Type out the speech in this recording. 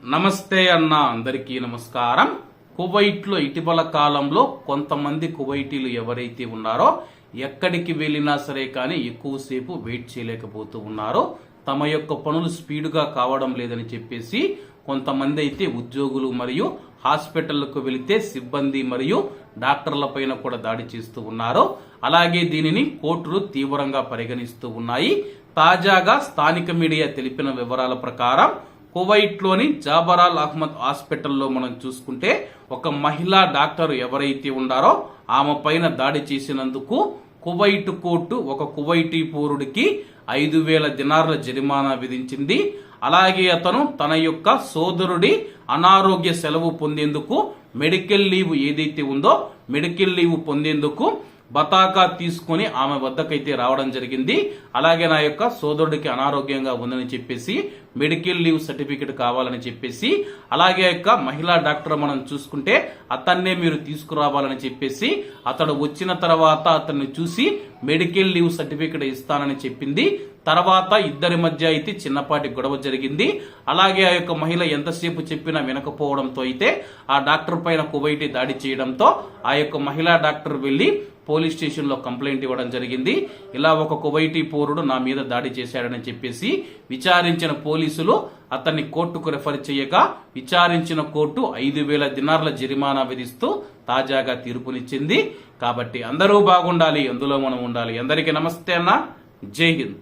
నమస్తే అన్న, అందరికీ నమస్కారం. కువైట్లో ఇటీవల కాలంలో కొంతమంది కువైటీలు ఎవరైతే ఉన్నారో ఎక్కడికి వెళ్ళినా సరే కానీ ఎక్కువసేపు వెయిట్ చేయలేకపోతూ ఉన్నారో, తమ యొక్క పనులు స్పీడ్గా కావడం లేదని చెప్పేసి కొంతమంది అయితే ఉద్యోగులు మరియు హాస్పిటళ్లకు వెళితే సిబ్బంది మరియు డాక్టర్ల పైన కూడా దాడి చేస్తూ ఉన్నారు. అలాగే దీనిని కోర్టులు తీవ్రంగా పరిగణిస్తూ ఉన్నాయి. తాజాగా స్థానిక మీడియా తెలిపిన వివరాల ప్రకారం కువైట్లోని జాబరాల్ అహ్మద్ హాస్పిటల్లో మనం చూసుకుంటే ఒక మహిళా డాక్టర్ ఎవరైతే ఉన్నారో ఆమె పైన దాడి చేసినందుకు కువైట్ కోర్టు ఒక కువైటీ పౌరుడికి 5,000 దినార్ల జరిమానా విధించింది. అలాగే అతను తన యొక్క సోదరుడి అనారోగ్య సెలవు పొందేందుకు మెడికల్ లీవ్ ఏదైతే ఉందో మెడికల్ లీవ్ పొందేందుకు బతాకా తీసుకుని ఆమె వద్దకైతే రావడం జరిగింది. అలాగే నా యొక్క సోదరుడికి అనారోగ్యంగా ఉందని చెప్పేసి మెడికల్ లీవ్ సర్టిఫికెట్ కావాలని చెప్పేసి, అలాగే యొక్క మహిళా డాక్టర్ మనం చూసుకుంటే అతన్నే మీరు తీసుకురావాలని చెప్పేసి అతడు వచ్చిన తర్వాత అతన్ని చూసి మెడికల్ లీవ్ సర్టిఫికెట్ ఇస్తానని చెప్పింది. తర్వాత ఇద్దరి మధ్య అయితే చిన్నపాటి గొడవ జరిగింది. అలాగే ఆ యొక్క మహిళ ఎంతసేపు చెప్పినా వినకపోవడంతో అయితే ఆ డాక్టర్ పైన కువైటీ దాడి చేయడంతో ఆ యొక్క మహిళా డాక్టర్ వెళ్లి పోలీస్ స్టేషన్ లో కంప్లైంట్ ఇవ్వడం జరిగింది. ఇలా ఒక కువైటీ పౌరుడు నా మీద దాడి చేశాడని చెప్పేసి విచారించిన పోలీసులు అతన్ని కోర్టుకు రెఫర్ చేయగా విచారించిన కోర్టు 5,000 దినార్ల జరిమానా విధిస్తూ తాజాగా తీర్పునిచ్చింది. కాబట్టి అందరూ బాగుండాలి, అందులో మనం ఉండాలి. అందరికీ నమస్తే అన్న, జై హింద్.